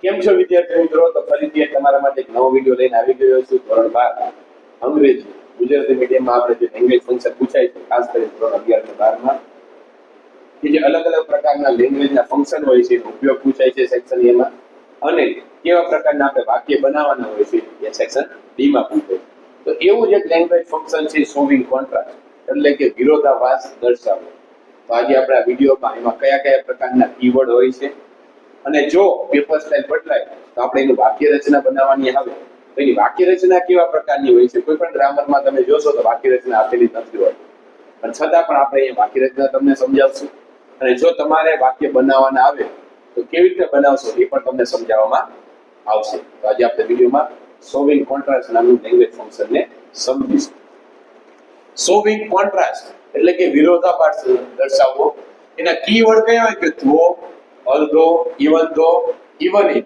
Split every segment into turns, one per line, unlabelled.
કેમ છો વિદ્યાર્થી મિત્રો? તો ફરીથી તમારા માટે એક નવો વિડીયો લઈને આવી ગયો છું. ધોરણ 12 અંગ્રેજી ગુજરાતી મીડિયમમાં આપણે જે લેંગ્વેજ ફંક્શન પૂછાય છે, ખાસ કરીને ધોરણ 11 અને 12 માં કે જે અલગ અલગ પ્રકારના લેંગ્વેજના ફંક્શન હોય છે એનો ઉપયોગ પૂછાય છે સેક્શન A માં, અને કેવા પ્રકારના આપણે વાક્ય બનાવવાના હોય છે એ સેક્શન B માં પૂછાય છે. તો એવું જ એક લેંગ્વેજ ફંક્શન છે શોવિંગ કોન્ટ્રાસ્ટ, એટલે કે વિરોધાભાસ દર્શાવવો. તો આજે આપણે આ વિડીયોમાં એમાં કયા કયા પ્રકારના કીવર્ડ હોય છે, અને જો પેપર સ્ટાઇલ બદલાય તો આપણે એની વાક્ય રચના બનાવવાની આવે તો એની વાક્ય રચના કેવા પ્રકારની હોય છે. કોઈ પણ ગ્રામરમાં તમે જોશો તો વાક્ય રચના આપેલી નથી હોય, પણ છતાં પણ આપણે અહીંયા વાક્ય રચના તમને સમજાવશું. અને જો તમારે વાક્ય બનાવવાના આવે તો કેવી રીતે બનાવશો એ પણ તમને સમજાવવામાં આવશે. તો આજે આપણે વિડીયોમાં શોવિંગ કોન્ટ્રાસ્ટ નામનું લેંગ્વેજ ફંક્શનને સમજીશું. શોવિંગ કોન્ટ્રાસ્ટ એટલે કે વિરોધાભાસ દર્શાવવો. એના કીવર્ડ કયા હોય કે ધો, although, even though, even if,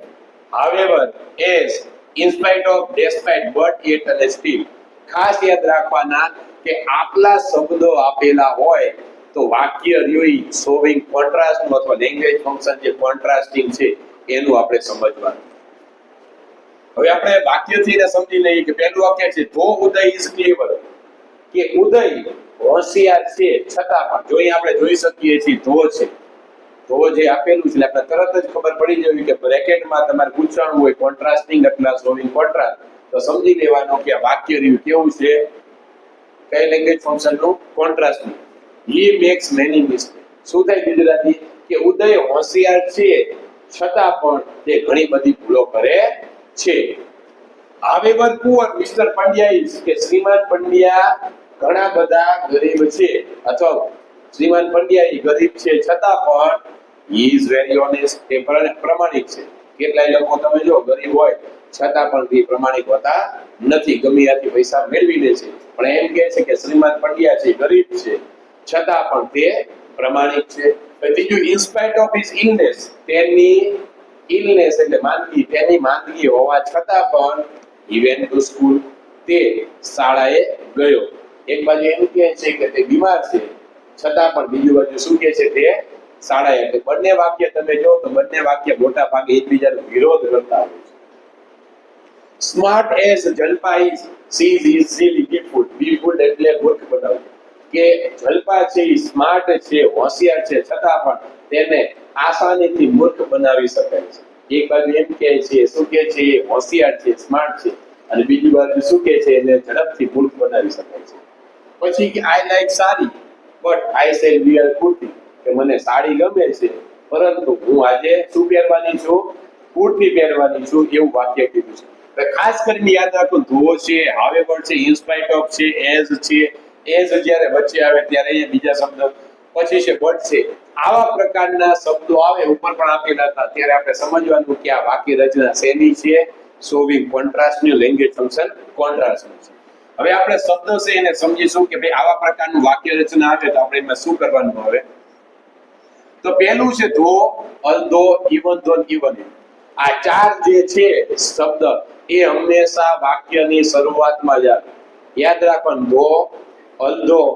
however, as, in spite of, despite, but, yet અને still. ખાસ યાદ રાખવાના કે આટલા શબ્દો આપેલા હોય તો વાક્ય રહ્યું શોવિંગ કોન્ટ્રાસ્ટ નું અથવા લેંગ્વેજ ફંક્શન જે કોન્ટ્રાસ્ટિંગ છે એનું આપણે સમજવાનું. હવે આપણે વાક્યથી એને સમજી લઈએ કે પહેલું વાક્ય છે ધો ઉદય ઇઝ ક્લેવર, કે ઉદય હોશિયાર છે છતાં પણ, જો અહીં આપણે જોઈ શકીએ છીએ ધો છે, તો જે આપેલું છે આપણે તરત જ ખબર પડી જવી કે બ્રેકેટમાં તમારે પૂછવાનું હોય કોન્ટ્રાસ્ટિંગ અથવા શોવિંગ કોન્ટ્રાસ્ટ, તો સમજી લેવાનું કે આ વાક્ય રહ્યું કેવું છે, કઈ લેંગ્વેજ ફંક્શનનું, કોન્ટ્રાસ્ટિંગ. હી મેક્સ મેની મિસ્ટેક. શું થાય ગુજરાતી કે ઉદય હોશિયાર છે છતાં પણ તે ઘણી બધી ભૂલો કરે છે. however poor Mr. Pandya is, કે શ્રીમાન પંડ્યા ઘણા બધા ગરીબ છે, અથવા શ્રીમાન પંડ્યા એ ગરીબ છે છતાં પણ he is very honest, તે પ્રમાણિક છે. કેટલાય લોકો તમે જો ગરીબ હોય છતાં પણ તે પ્રમાણિક હોતા નથી, ગમે ત્યાંથી પૈસા મેળવી લે છે. પણ એમ કહે છે કે શ્રીમાન પંડ્યા છે ગરીબ છે છતાં પણ તે પ્રમાણિક છે. બીજું in spite of his illness, તેની illness એટલે માંદગી, તેની માંદગી હોવા છતાં પણ he went to school, તે શાળાએ ગયો. એક બાજુ એમ કહે છે કે તે બીમાર છે છતાં પણ બીજી બાજુ શું કહે છે, તે શાળાએ. એટલે બંને વાક્ય તમે જો તો બંને વાક્ય મોટા ભાગે એકબીજાનો વિરોધ કરતા હોય છે. Smart as Jalpa is, she is easily befooled. befooled એટલે મૂર્ખ બનાવવું, કે જલપા છે એ સ્માર્ટ છે, હોશિયાર છે છતાં પણ તેને આસાનીથી મૂર્ખ બનાવી શકાય છે. એક બાજુ એમ કહે છે, શું કહે છે, એ હોશિયાર છે, સ્માર્ટ છે, અને બીજી બાજુ શું કહે છે, એને ઝડપથી મૂર્ખ બનાવી શકાય છે. પછી કે I like sari but I shall wear kurti, કે મને સાડી ગમે છે પરંતુ હું આજે શું પહેરવાની છું, કુર્તી પહેરવાની છું, એવું વાક્ય કીધું છે. ખાસ કરીને યાદ રાખો ધો છે, however છે, in spite of છે, as છે. as જ્યારે વચ્ચે આવે ત્યારે એ બીજા શબ્દ, પછી છે but છે. આવા પ્રકારના શબ્દો આવે ઉપર પણ આપેલા હતા ત્યારે આપણે સમજવાનું કે આ વાક્ય રચના શેની છે, શોવિંગ કોન્ટ્રાસ્ટની લેંગ્વેજ ફંક્શન કોન્ટ્રાસ્ટનું છે. હવે આપણે શબ્દ છે એને સમજીશું કે ભાઈ આવા પ્રકારનું વાક્ય રચના આવે તો આપણે એમાં શું કરવાનું આવે. તો પહેલું છે ધો, although, even though, even if. આ ચાર જે છે શબ્દ એ હંમેશા વાક્યની શરૂઆતમાં જ આવે. યાદ રાખવાનું ધો, although,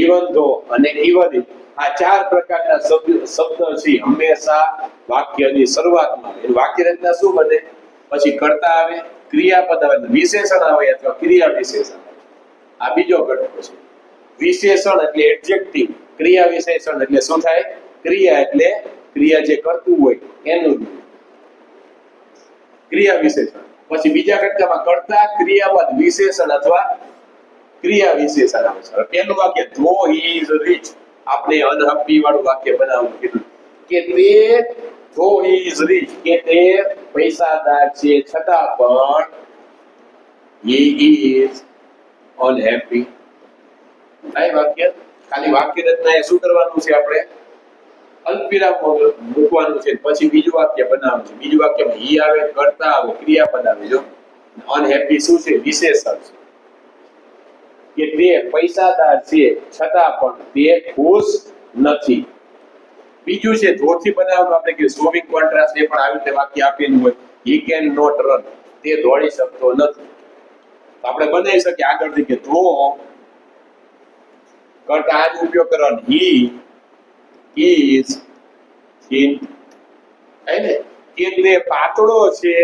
even though અને even if. આ ચાર પ્રકારના શબ્દ છે હંમેશા વાક્યની શરૂઆતમાં આવે. વાક્ય રચના શું બને, પછી કર્તા આવે, ક્રિયાપદ આવે, વિશેષણ આવે અથવા ક્રિયા વિશેષણ આવે. આ બીજો ઘટકો છે. વિશેષણ એટલે એડજેક્ટિવ, ક્રિયા વિશેષણ એટલે શું થાય, ક્રિયા એટલે ક્રિયા જે કરતું હોય એનું ક્રિયા વિશેષણ. પછી બીજા ઘટકામાં કર્તા, ક્રિયાપદ, વિશેષણ અથવા ક્રિયા વિશેષણ આવે છે. પહેલું વાક્ય ધો હી ઇઝ રીચ, આપણે અનહપ્પી વાળું વાક્ય બનાવવાનું કીધું કે તે ધો હી ઇઝ રીચ, કે તે પૈસાદાર છે છતાં પણ he is unhappy. આ વાક્ય ખાલી વાક્ય રચના એ શું કરવાનું છે, આપણે અલ્પવિરામ મૂકવાનું છે. પછી બીજું વાક્ય બનાવવાનું છે. બીજું વાક્યમાં he આવે, કર્તા આવે, ક્રિયાપદ આવે. જો અનહેપી શું છે, વિશેષણ છે, કે તે પૈસાદાર છે છતાં પણ તે ખુશ નથી. બીજું છે ધોથી બનાવવાનું, આપણે કે શોવિંગ કોન્ટ્રાસ્ટ એ પણ આવી રીતે વાક્ય આપેલું હોય, he can not run, તે દોડી શકતો નથી. તો આપણે બનાવી શકીએ આગળથી કે ધો કરતા આજ ઉપયોગ કરવાનો, he is thin, હે ને, કે તે પાતળો છે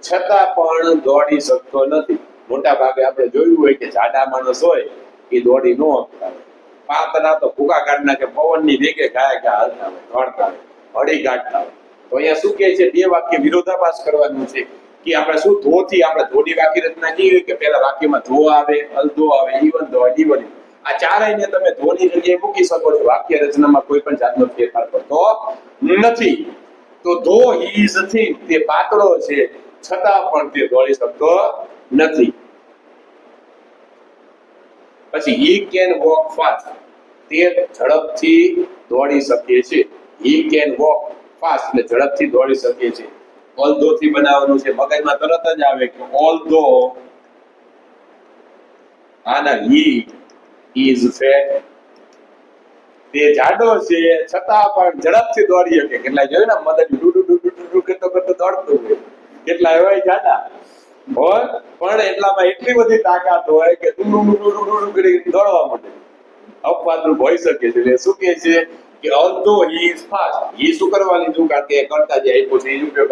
છતાં પણ દોડી શકતો નથી. મોટા ભાગે આપણે જોયું હોય કે જાડા માણસ હોય એ દોડી ન શકતા હોય. પાતળા તો ભૂકા કાઢના કે પવનની વેગે ગાય ગા હાલતા હોય, દોડતા હોય, હળી કાઢતા હોય. તો અહીંયા શું કહે છે, બે વાક્ય વિરોધાભાસ કરવાનું છે કે આપણે શું ધોથી આપણે ધોની વાક્ય રચના કેવી કે પહેલા વાક્યમાં ધો આવે, અલધો આવે, ઈવન ધો, ઈવન. આ ચારેયને તમે ધોની જગ્યાએ મૂકી શકો છો. વાક્ય રચનામાં કોઈ પણ જાતનો ફેરફાર કરતો નથી. તો ધો હી ઇઝ થિન, તે પાતળો છે છતાં પણ તે દોડી શકતો નથી. પછી હી કેન વોક ફાસ્ટ, તે ઝડપથી દોડી શકે છે. હી કેન વોક ફાસ્ટ એટલે ઝડપથી દોડી શકે છે. ઓલ્ધો થી બનાવવાનું છે, મગજમાં તરત જ આવે કે ઓલ્ધો આના હી ઇઝ ફેટ, તે જાડો છે છતાં પણ ઝડપથી દોડી શકે. કેટલા જોયું ને મદદ ડુડુ ડુડુ ડુડુ કરતો કરતો દોડતું હોય, કેટલા એવાય જાડા હોય પણ એટલામાં એટલી બધી તાકાત હોય કે ડુડુ ડુડુ ડુડુ કરી દોડવા માંડે. અપવાદરૂપ હોઈ શકે છે. એટલે શું કહે છે કે ઓલ્ધો હી ઇઝ ફાસ્ટ, હી શું કરવા લીધું કારણ કે કરતા જે આપ્યું છે એ ઉપયોગ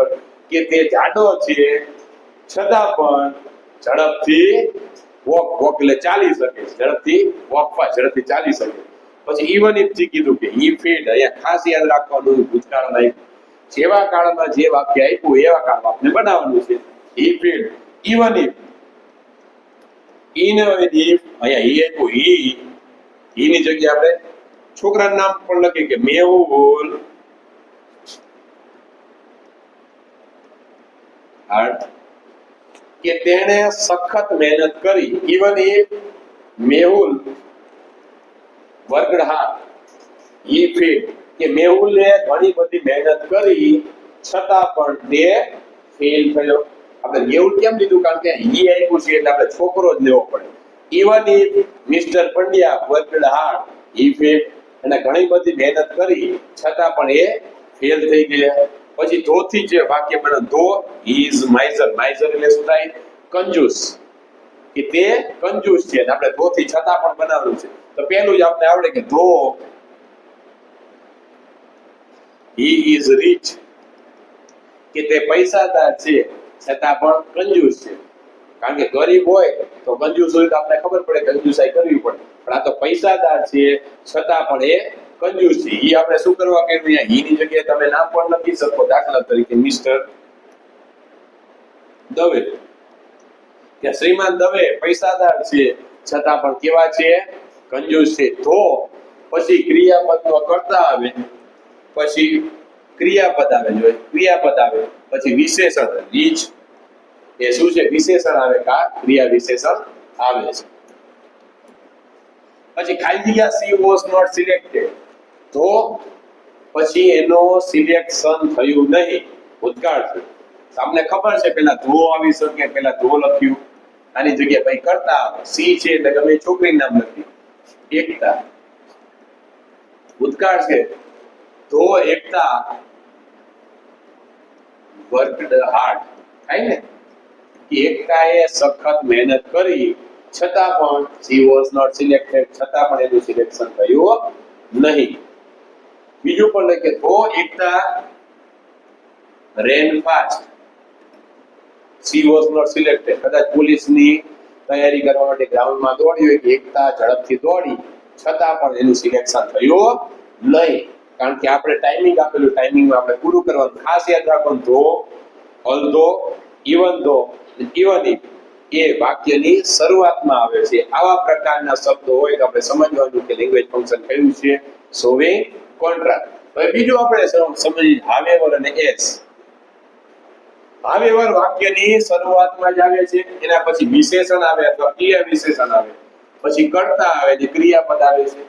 કે તે જાડો છે છતાં પણ ઝડપથી વોક એટલે ચાલી શકે છે. ઝડપથી વોક ફાસ્ટ, ઝડપથી ચાલી શકે. પછી ઇવન ઇફ થી કીધું કે હી ફીડ, અહીંયા ખાસ યાદ રાખવાનું ભૂતકાળમાં જેવા કાળમાં જે વાક્ય આપ્યું એવા કાળમાં આપણે બનાવવાનું છે. He feed even if, in if અહીંયા હી આપ્યું, હી ની જગ્યાએ આપણે છોકરાનું નામ પણ લખીએ કે મેહુલ હાર્ટ, કે તેણે સખત મહેનત કરી. Even if Mehul worked hard, he fell કે મેહુલે ઘણી બધી મહેનત કરી છતાં પણ તે ફેલ થયો. આપણે મેહુલ કેમ લીધું કારણ કે હી આપ્યું છે એટલે આપણે છોકરો જ લેવો પડે. Even if mister Pandya worked hard, he fell, અને ઘણી બધી મહેનત કરી છતાં પણ એ ફેલ થઈ ગયા. પછી ધો થી જે વાક્ય બને ધો હી ઇઝ માઇઝર, માઇઝર એટલે શું થાય કંજૂસ, કે તે કંજૂસ છે. આપણે ધો થી છતાં પણ બનાવવાનું છે. તો પહેલું જ આપણે આવડે કે ધો હી ઇઝ રીચ, કે તે પૈસાદાર છે છતાં પણ કંજૂસ છે. કારણ કે ગરીબ હોય તો કંજૂસ હોય તો આપણે ખબર પડે કંજૂસાઈ કરવી પડે, પણ આ તો પૈસાદાર છે છતાં પણ એ કંજૂસ છે. ઈ આપણે શું કરવા કે અહીંયા હી ની જગ્યાએ તમે નામ પણ લખી શકો. દાખલા તરીકે મિસ્ટર દવે, કે શ્રીમાન દવે પૈસાદાર છે છતાં પણ કેવા છે કંજૂસ છે. તો પછી ક્રિયાપદનો કર્તા આવે, પછી ક્રિયાપદ આવે, જો ક્રિયાપદ આવે પછી વિશેષણ રીચ, એ શું છે વિશેષણ આવે કા ક્રિયા વિશેષણ આવે છે. પછી ખાલી જગ્યા સી વોઝ નોટ સિલેક્ટેડ, તો પછી એનો સિલેક્શન થયું નહીં, ભૂતકાળ છે. તમને ખબર છે પેલા ધો આવી શકે, પેલા ધો લખ્યું, આની જગ્યાએ ભાઈ કરતા સી છે એટલે ગમે છોકરીનું નામ લખ્યું. એકતા ભૂતકાળ છે, ધો એકતા વર્કડ હાર્ડ, થાય ને એકતાએ સખત મહેનત કરી છતાં પણ she was not selected, છતાં પણ એનું સિલેક્શન થયું નહીં. બીજું પણ લખે ધો એકતા ran fast, she was not selected. કદાચ પોલીસની તૈયારી કરવા માટે ગ્રાઉન્ડમાં દોડી હોય કે એકતા ઝડપથી દોડી છતાં પણ એનું સિલેક્શન થયું નહીં, કારણ કે આપણે ટાઈમિંગ આપેલું, ટાઈમિંગમાં આપણે પૂરું કરવાનું. ખાસ યાદ રાખવાનું ધો, ઓલ્ધો, ઇવન ધો, ઇવન ઇફ એ વાક્યની શરૂઆતમાં આવે છે. આવા પ્રકારના શબ્દો હોય તો આપણે સમજવાનું કે લેંગ્વેજ ફંક્શન કયું છે, સોવિંગ કોન્ટ્રાક્ટ. હવે બીજું આપણે સમજીએ હાવેવર અને એસ. હાવેવર વાક્યની શરૂઆતમાં જ આવે છે, એના પછી વિશેષણ આવે અથવા ક્રિયા વિશેષણ આવે, પછી કર્તા આવે જે ક્રિયાપદ આવે છે,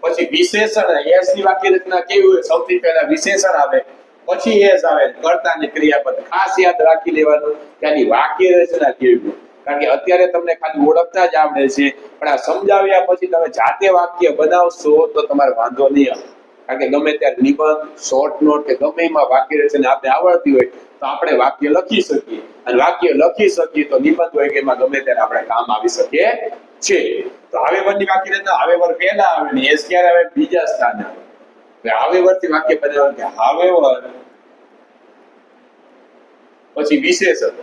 પછી વિશેષણ એસ ની વાક્ય રચના કેવી હોય, સૌથી પહેલા વિશેષણ આવે પછી એસ આવે, કર્તા અને ક્રિયાપદ. ખાસ યાદ રાખી લેવાનું કે આની વાક્ય રચના કેવી હોય, કારણ કે અત્યારે તમને ખાલી ઓળખતા જ આવડે છે, પણ આ સમજાવ્યા પછી તમે જાતે વાક્ય બનાવશો તો તમારે વાંધો નહીં આવે. કારણ કે ગમે ત્યારે નિબંધ, શોર્ટ નોટ કે ગમે એમાં વાક્ય રચના આપણે આવડતી હોય તો આપણે વાક્ય લખી શકીએ, અને વાક્ય લખી શકીએ તો નિબંધ હોય કે એમાં ગમે ત્યારે આપણે કામ આવી શકે છે. તો હાવેવરની વાક્ય રચના હાવેવર પહેલા આવે ને એસ ક્યારે આવે, બીજા સ્થાને આવે. હવે હાવેવર થી વાક્ય બનાવવાનું કે હાવેવર પછી વિશેષણ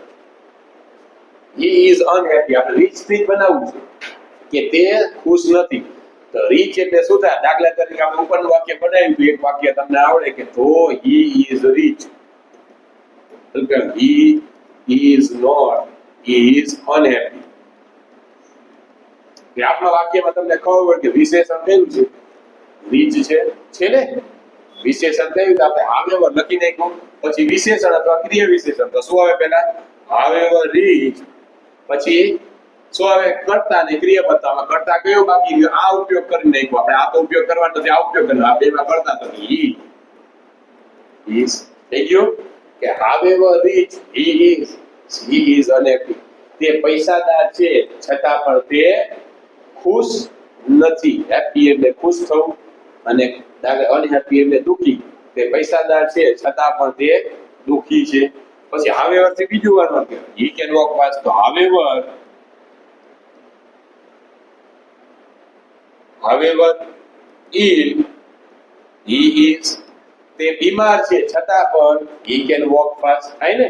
he is unhappy. આપણે રીચ થી બનાવવું છે કે તે ખુશ નથી. તો રીચ એટલે શું થાય? દાખલા તરીકે આપણે ઉપરનું વાક્ય બનાવ્યું તો એક વાક્ય તમને આવડે કે તો he is rich. he is not, he is unhappy. કે આપણા વાક્યમાં તમને ખબર હોય કે વિશેષણ કયું છે? રીચ છે ને? વિશેષણ કયું? આપણે however લખી નાખ્યું, પછી વિશેષણ અથવા ક્રિયા વિશેષણ. તો શું આવે પહેલા? however rich, પછી શું આવે? કર્તા અને ક્રિયાપદમાં કર્તા કયો બાકી ગયો? આ ઉપયોગ કરી નાખ્યો આપણે. આ તો ઉપયોગ કરવાનો નથી, આ ઉપયોગ કરવાનો. આ બેમાં કર્તા તો he is થઈ ગયો કે however rich he is unhappy. તે પૈસાદાર છે છતાં પણ તે ખુશ નથી. હેપી એટલે ખુશ થવું અને અનહેપી એટલે દુખી. તે પૈસાદાર છે છતાં પણ તે દુખી છે. પછી however થી બીજું વર્ણન કર્યું. he can walk fast. તો however ill he is, તે બીમાર છે છતાં પણ he can walk fast. થાય ને?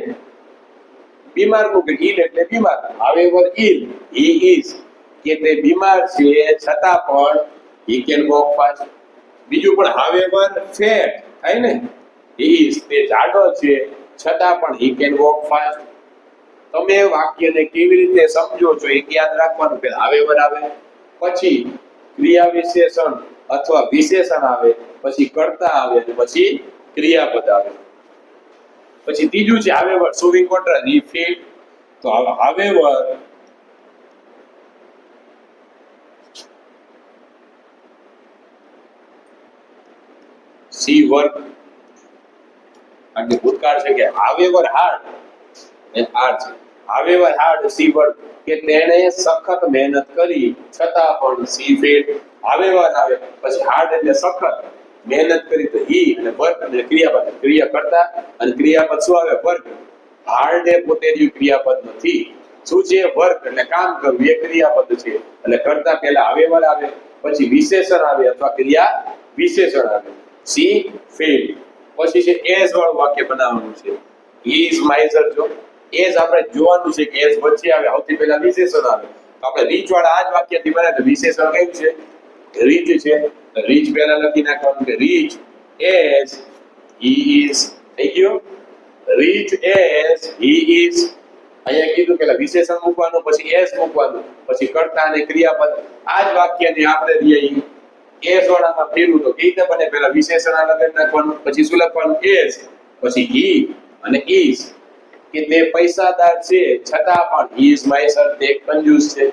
બીમાર નું કે ill એટલે બીમાર. however ill he is, કે તે બીમાર છે છતાં પણ he can walk fast. બીજું પણ however fat. થાય ને? he is, તે જાડો છે છતાં પણ he can walk fast. તમે વાક્યને કેવી રીતે સમજો છો એક યાદ રાખવાનું. કે however આવે, પછી ક્રિયા વિશેષણ અથવા વિશેષણ આવે, પછી કર્તા આવે અને પછી ક્રિયાપદ આવે. પછી ત્રીજું છે however showing contrast. he felt. તો however she worked. એટલે ભૂતકાળ છે કે however hard and hard છે. however hard she worked, કે તેણે સખત મહેનત કરી છતાં પણ she failed. however આવે, પછી hard એટલે સખત, મહેનત કરી તો he, અને work એટલે ક્રિયાપદ, ક્રિયા કરતા અને ક્રિયાપદ શું આવે? વર્ક. hard એ પોતે જ ક્રિયાપદ નથી. શું છે? વર્ક એટલે કામ કરવું, એ ક્રિયાપદ છે. એટલે કરતા પહેલા however આવે, પછી વિશેષણ આવે અથવા ક્રિયા વિશેષણ આવે. she failed. પછી છે as વાળું વાક્ય બનાવવાનું છે. he is miser. જો as આપણે જોવાનું છે કે as વચ્ચે આવે, સૌથી પહેલા વિશેષણ આવે. આપણે રીચ વાળા આ જ વાક્યથી બનાવે તો વિશેષણ કયું છે? રીચ છે. રીચ પહેલા લખી નાખવાનું કે રીચ as he is. થઈ ગયો? Rich as he is. અહીંયા કીધું પેલા વિશેષણ મૂકવાનું, પછી as મૂકવાનું, પછી કર્તા અને ક્રિયાપદ. આ જ વાક્યને આપણે રીઈ as વાળામાં ફેરવું તો કેવી રીતે બને? પહેલા વિશેષણ અલગ નાખવાનું, પછી શું લખવાનું? as, પછી he અને is, કે તે પૈસાદાર છે છતાં પણ he is miser, તે કંજૂસ છે.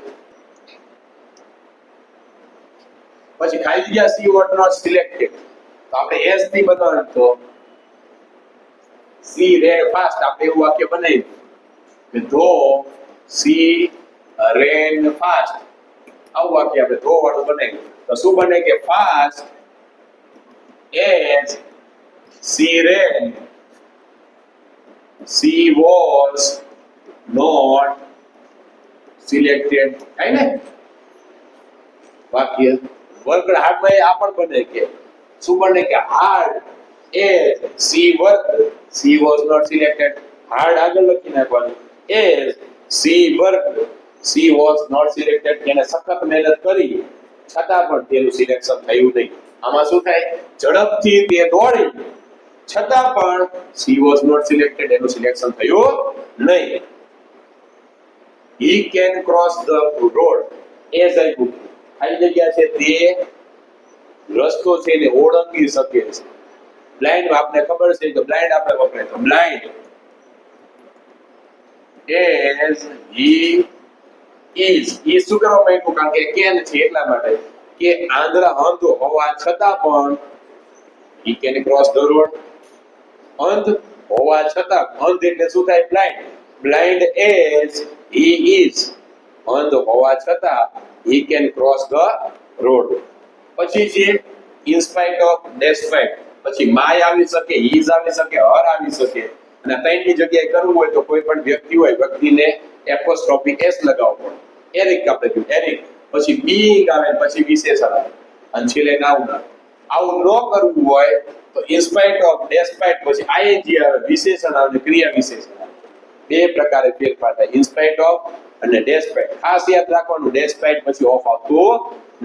પછી ખાલી જગ્યા she was not selected. તો આપણે as થી બનાવવાનું. તો she ran fast. આપણે એવું વાક્ય બનાવ્યું કે though she ran fast. આવું વાક્ય આપણે though વાળું બનાવ્યું. તો શું બને કે fast as she ran she was not selected. થાય ને વાક્ય? વર્કડ હાર્ડમાં આ પણ બને કે શું બને કે hard as she worked she was not selected. hard આગળ લખી નાખવાનું. as she worked she was not selected. એને સખત મહેનત કરી છતાં પણ તેનું સિલેક્શન થયું નહીં. આમાં શું થાય? ઝડપથી તે દોડી છતાં પણ she was not selected, એનું સિલેક્શન થયું નહીં. he can cross the road as I book. ખાલી જગ્યા છે તે રસ્તો છે એને ઓળંગી શકે છે. બ્લાઇન્ડ આપને ખબર છે કે બ્લાઇન્ડ આપણે વપરાય તો બ્લાઇન્ડ as he is. એ શું કરવા માંગ્યું? કારણ કે કેન છે એટલા માટે કે આંધળા અંધ હોવા છતાં પણ he can cross the road. અંધ હોવા છતાં, અંધ એટલે શું થાય? Blind. Blind as he is. અંધ હોવા છતાં he can cross the road. પછી છે in spite of, despite. પછી my આવી શકે, his આવી શકે, her આવી શકે. અને ત્રણની જગ્યાએ કરવું હોય તો કોઈ પણ વ્યક્તિ હોય, વ્યક્તિને એપોસ્ટ્રોફી s લગાવવો પડે. એરિક આપણે કહ્યું એરિક. પછી being આવે, પછી વિશેષણ આવે અને છેલ્લે નાઉન આવે. આવું ન કરવું હોય તો in spite of, despite, પછી ing આવે, વિશેષણ આવે, ક્રિયા વિશેષણ આવે. બે પ્રકારે ફેરફાર થાય, ઇન્સ્પાઇટ ઓફ અને ડેસ્પાઇટ. ખાસ યાદ રાખવાનું, ડેસ્પાઇટ પછી ઓફ આવતું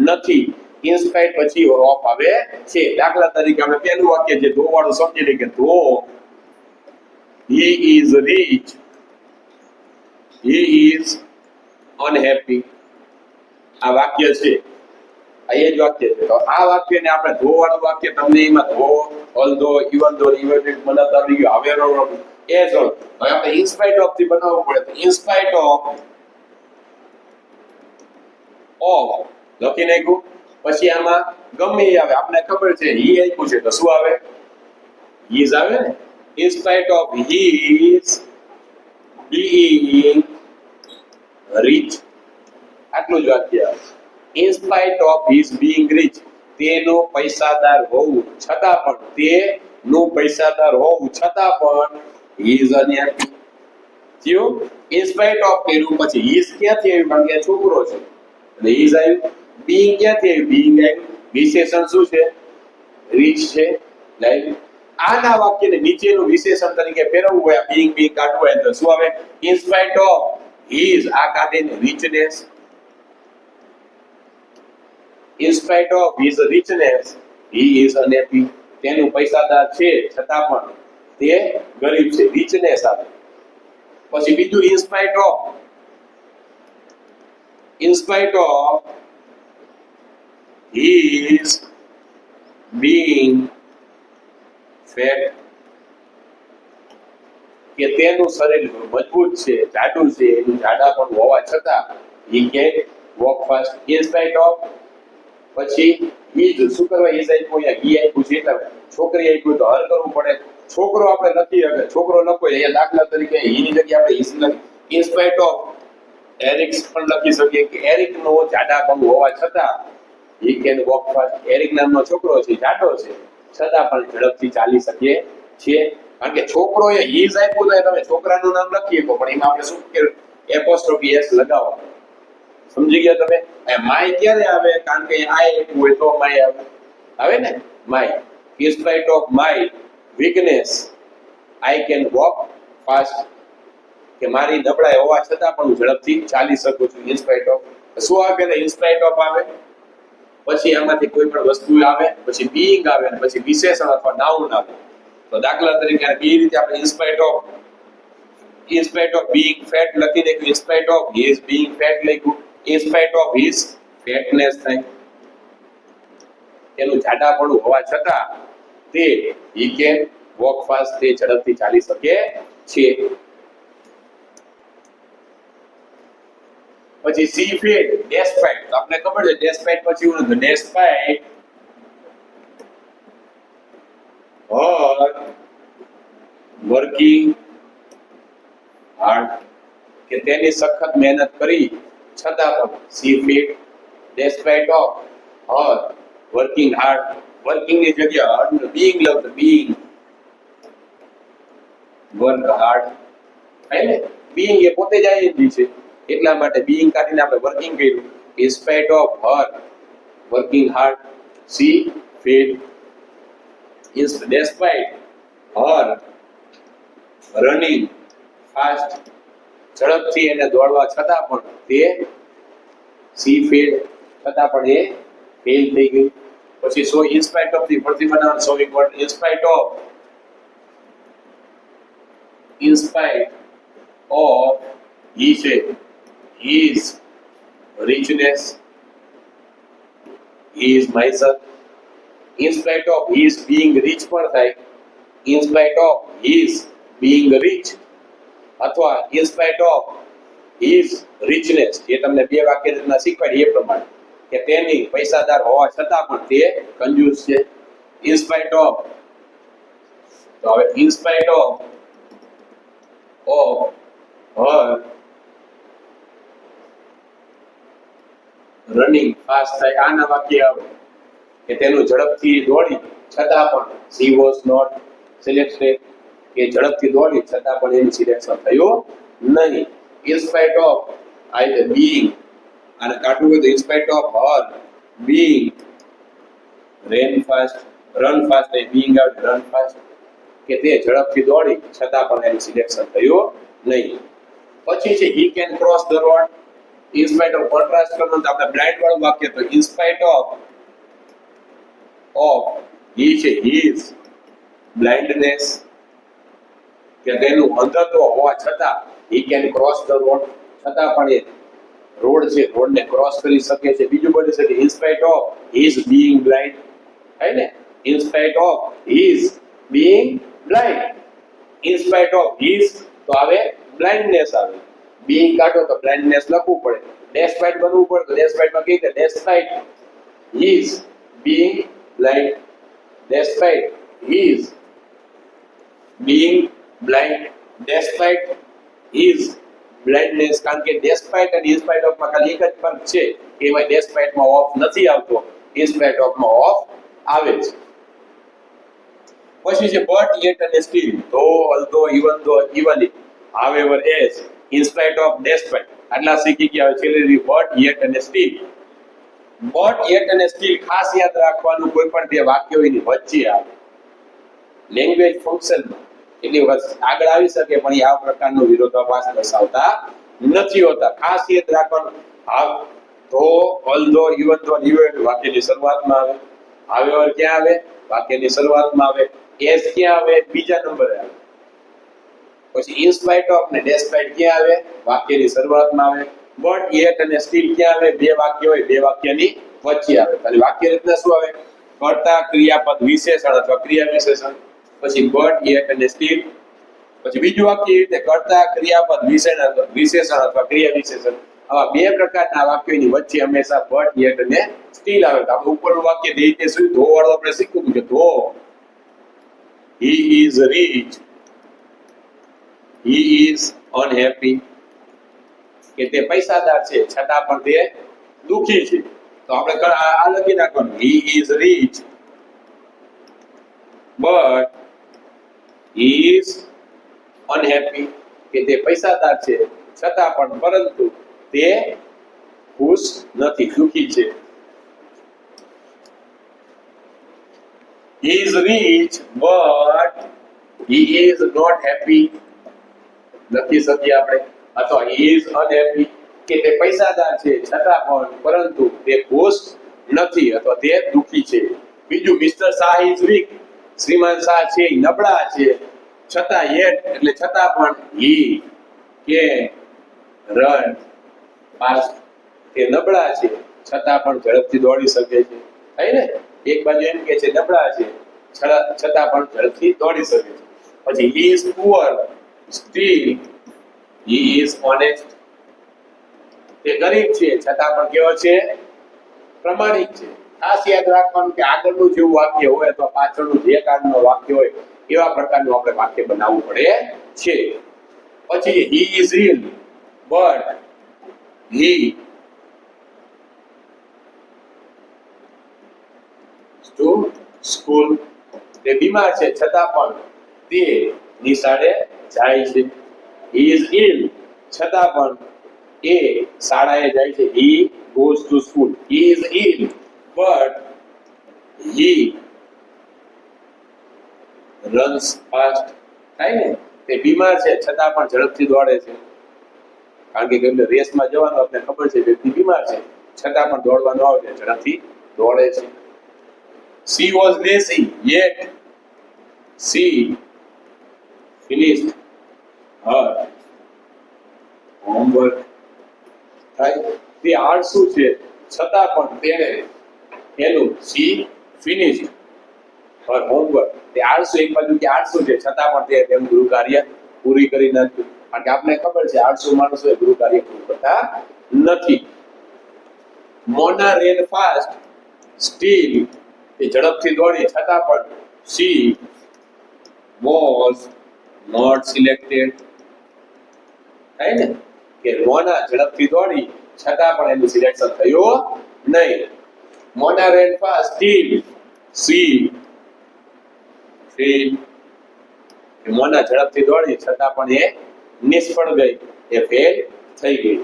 નથી, ઇન્સ્પાઇટ પછી ઓફ આવે છે. દાખલા તરીકે આપણે પહેલું વાક્ય જે ધો વાળું સમજી લઈએ કે ધો he is rich he is unhappy. આ વાક્ય છે, આ એ જ વાક્ય છે. તો આ વાક્યને આપણે ધો વાળું વાક્ય તમને એમાં ધો ઓલ્ધો ઇવન ધો ઇવન બનાવતા આવડી ગયું, હવે એ જ હવે આપણે ઇન્સ્પાઇટ ઓફ થી બનાવવું પડે. તો ઇન્સ્પાઇટ ઓફ લખી નાખ્યું. પછી આમાં ગમે એ આવે, આપણે ખબર છે હી આપ્યું છે તો શું આવે, his આવે ને. In spite of his being rich, આટલું જ વાક્ય આવે. In spite of his being rich, તેનો પૈસાદાર હોવું છતાં પણ, તેનું પૈસાદાર હોવું છતાં પણ he is unhappy. થયું. ઇન્સ્પાઇટ ઓફ કર્યું પછી his ક્યાંથી આવ્યું, કારણ કે છોકરો છે એટલે his આવ્યું. being ક્યાંથી આવ્યું, being આવ્યું. વિશેષણ શું છે, rich છે. લાઈક આના વાક્યને નીચેનું વિશેષણ તરીકે ફેરવવું હોય, આ being કાઢવું હોય તો શું આવે, ઇન્સ્પાઇટ ઓફ his, આ કાઢીને richness. In spite of his richness, he is unhappy. તેનું પૈસાદાર છે છતાં પણ તે ગરીબ છે, richness આવે. પછી બીજું in spite of his being fat, કે તેનું શરીર મજબૂત છે, જાડું છે, એનું જાડા પણ હોવા છતાં he can walk fast. In spite of પછી ઈજ શું કરવા, ઈજ આપ્યું, અહીંયા ઈ આપ્યું છે એટલે છોકરી આપ્યું તો હર કરવું પડે. છોકરો આપણે લખી શકે, છોકરો લખો અહીંયા દાખલા તરીકે ઈની જગ્યાએ આપણે ઈસ લખી. ઇન સ્પાઇટ ઓફ એરિક્સ પણ લખી શકીએ કે એરિક નો જાડા પગ હોવા છતાં he can walk fast. Eric નામનો છોકરો છે, જાડો છે, છતાં પણ ઝડપથી ચાલી શકે છે. કારણ કે છોકરોએ ઈજ આપ્યું તો તમે છોકરાનું નામ લખી શકો, પણ એમાં આપણે શું કે એપોસ્ટ્રોફી એસ લગાવો. સમજી ગયા તમે. માય ક્યારે આવે, કારણ કે આ એક હોય તો માય આવે ને. My in spite of my weakness I can walk fast, કે મારી નબળાઈ હોવા છતાં પણ હું ઝડપથી ચાલી શકું છું. in spite of શું આવે, એટલે in spite of આવે, પછી આમાંથી કોઈ પણ વસ્તુ આવે, પછી being આવે, અને પછી વિશેષણ અથવા નાઉન આવે. તો દાખલા તરીકે આ બે રીતે આપણે in spite of being fat લખી દઈએ, in spite of his being fat લખ્યું, in spite of his fatness થાય, તેનું જાડાપણું હોવા છતાં તે he can walk fast, તે ઝડપથી ચાલી શકે છે. પછી સી ફેડ despite, તો આપણે ખબર છે despite પછી હું despite or working hard, કે તેની સખત મહેનત કરી છતાં પણ she failed despite of or working hard. Working ની જગ્યા being લખો, being work hard થાય ને. being એ પોતે જ આઈ છે એટલા માટે being કાઢીને આપણે વર્કિંગ કર્યું. in spite of her working hard she failed. despite her running fast, ઝડપથી એને દોડવા છતાં પણ તે she failed, છતાં પણ એ ફેલ થઈ ગઈ. પછી સો in spite of થી ફરીથી બનાવવાનું, સો important. in spite of he છે his richness, he is miser. in spite of his being rich પણ થાય, in spite of his being rich, અથવા in spite of his richness, જે તમને બે વાક્ય રચના શીખવાડી એ પ્રમાણે, કે તેની પૈસાદાર હોવા છતાં પણ તે કંજૂસ છે. in spite of, તો હવે in spite of her running fast થાય, આના વાક્ય આવે કે તેનું ઝડપથી દોડી છતાં પણ she was not selected, કે ઝડપથી દોડી છતાં પણ એનું સિલેક્શન થયું નહીં. in spite of either being, અને કાઢવું હોય તો in spite of her being run fast A being out run fast, કે તે ઝડપથી દોડી છતાં પણ એનું સિલેક્શન થયું નહીં. પછી છે he can cross the road in spite of contrast કરવાનું તો આપણે બ્લાઇન્ડ વાળું વાક્ય તો in spite of he છે his blindness કે તેનું અંધત્વ હોવા છતાં he can cross the road છતાં પણ એ રોડ છે રોડને ક્રોસ કરી શકે છે. બીજું બની શકે in spite of his being blind है ને in spite of his being blind in spite of his તો આવે blindness આવે being કાઢો તો blindness લખવું પડે despite બનવું પડે તો despite માં કઈ રીતે despite his being blind despite his being blind despite his blindness કારણ કે despite અને in spite of માં ખાલી એક જ ફરક છે કે એમાં despite માં ઓફ નથી આવતો in spite of માં ઓફ આવે છે. પછી છે but yet અને still though although even though even if however as in spite of despite આટલા શીખી ગયા છેલ્લે but yet અને still but yet અને still ખાસ યાદ રાખવાનું કોઈ પણ બે વાક્યો એની વચ્ચે આવે લેંગ્વેજ ફંક્શનમાં એટલે આગળ આવી શકે પણ એ આ પ્રકારનો વિરોધાભાસ દર્શાવતા નથી હોતા. ખાસ યાદ રાખવાનું though although even though વાક્યની શરૂઆતમાં આવે however ક્યાં આવે વાક્યની શરૂઆતમાં આવે as ક્યાં આવે બીજા નંબરે આવે પછી in spite of ને despite ક્યાં આવે વાક્યની શરૂઆતમાં આવે but yet અને still ક્યાં આવે બે વાક્ય હોય બે વાક્યની વચ્ચે આવે. ખાલી વાક્ય રચના શું આવે કર્તા ક્રિયાપદ વિશેષણ અથવા ક્રિયા વિશેષણ પછી but yet અને still પછી બીજું વાક્ય એ રીતે કર્તા ક્રિયાપદ વિશેષણ અથવા ક્રિયા વિશેષણ આવા બે પ્રકારના વાક્યોની વચ્ચે હંમેશા but yet અને still આવે. તો આપણે ઉપરનું વાક્ય દે તે શું ધો વાળું આપણે શીખવું કે ધો he is rich he is unhappy કે તે પૈસાદાર છે છતાં પણ તે દુખી છે તો આપણે આ લખી નાખવાનું he is rich but he is unhappy કે તે પૈસાદાર છે છતાં પણ પરંતુ તે ખુશ નથી દુખી છે. he is rich but he is not happy લખી શકીએ આપણે અથવા he is unhappy કે તે પૈસાદાર છે છતાં પણ પરંતુ તે ખુશ નથી અથવા તે દુખી છે. બીજું મિસ્ટર શાહ is weak શ્રીમાન શાહ છે એ નબળા છે છતાં yet એટલે છતાં પણ he can run fast તે નબળા છે છતાં પણ ઝડપથી દોડી શકે છે. થાય ને એક બાજુ એમ કે છે નબળા છે છતાં પણ ઝડપથી દોડી શકે છે. પછી he is poor still he is honest તે ગરીબ છે છતાં પણ કેવો છે પ્રમાણિક છે. ખાસ યાદ રાખવાનું કે આગળનું જેવું વાક્ય હોય અથવા પાછળનું જે કાળનું વાક્ય હોય એવા પ્રકારનું આપણે વાક્ય બનાવવું પડે છે. પછી he is ill but he to school તે બીમાર છે છતાં પણ તે નિશાળે જાય છે. he is ill છતાં પણ એ શાળાએ જાય છે. he goes to school he is ill but he runs fast થાય ને તે બીમાર છે છતાં પણ ઝડપથી દોડે છે કારણ કે કેમ રેસમાં જવાનું આપણે ખબર છે વ્યક્તિ બીમાર છે છતાં પણ દોડવાનું આવે છે ઝડપથી દોડે છે. she was lazy yet she finished her homework થાય તે આળસુ છે છતાં પણ તેણે એનું she finished her homework તે આળસુ એક બાજુ કે આળસુ છે છતાં પણ તે તેનું ગૃહ કાર્ય પૂરી કરી નાખ્યું કારણ કે આપણે ખબર છે આળસુ માણસો એ ગૃહ કાર્ય પૂરું કરતા નથી. મોના ran fast still એ ઝડપથી દોડી છતાં પણ she was not selected થાય ને કે મોના ઝડપથી દોડી છતાં પણ એનું સિલેક્શન થયું નહીં. મોના ran fast still she failed કે મોના ઝડપથી દોડી છતાં પણ એ નિષ્ફળ ગઈ એ ફેલ થઈ ગઈ.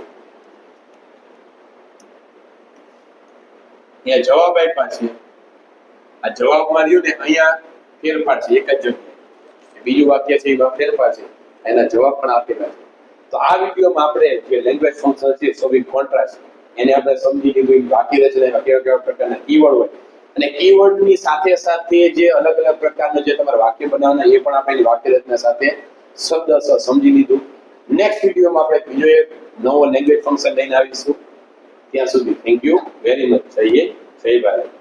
એ જવાબ આપ્યા છે આ જવાબમાં રહ્યું ને અહીંયા ફેરફાર છે એક જ જગ્યાએ બીજું વાક્ય છે એમાં ફેરફાર છે એના જવાબ પણ આપેલા છે તો આ વિડીયોમાં આપણે જે લેંગ્વેજ ફંક્શન છે શોવિંગ કોન્ટ્રાસ્ટ એને આપણે સમજી લીધું. વાક્ય રચનામાં કેવા કેવા પ્રકારના કીવર્ડ હોય અને કીવર્ડની સાથે સાથે જે અલગ અલગ પ્રકારના જે તમારે વાક્ય બનાવવાના એ પણ આપણે વાક્ય રચના સાથે શબ્દ સમજી લીધું. નેક્સ્ટ વિડીયોમાં આપણે બીજો એક નવો લેંગ્વેજ ફંક્શન લઈને આવીશું. ત્યાં સુધી થેન્ક યુ વેરી મચ. જય હિન્દ, જય ભારત.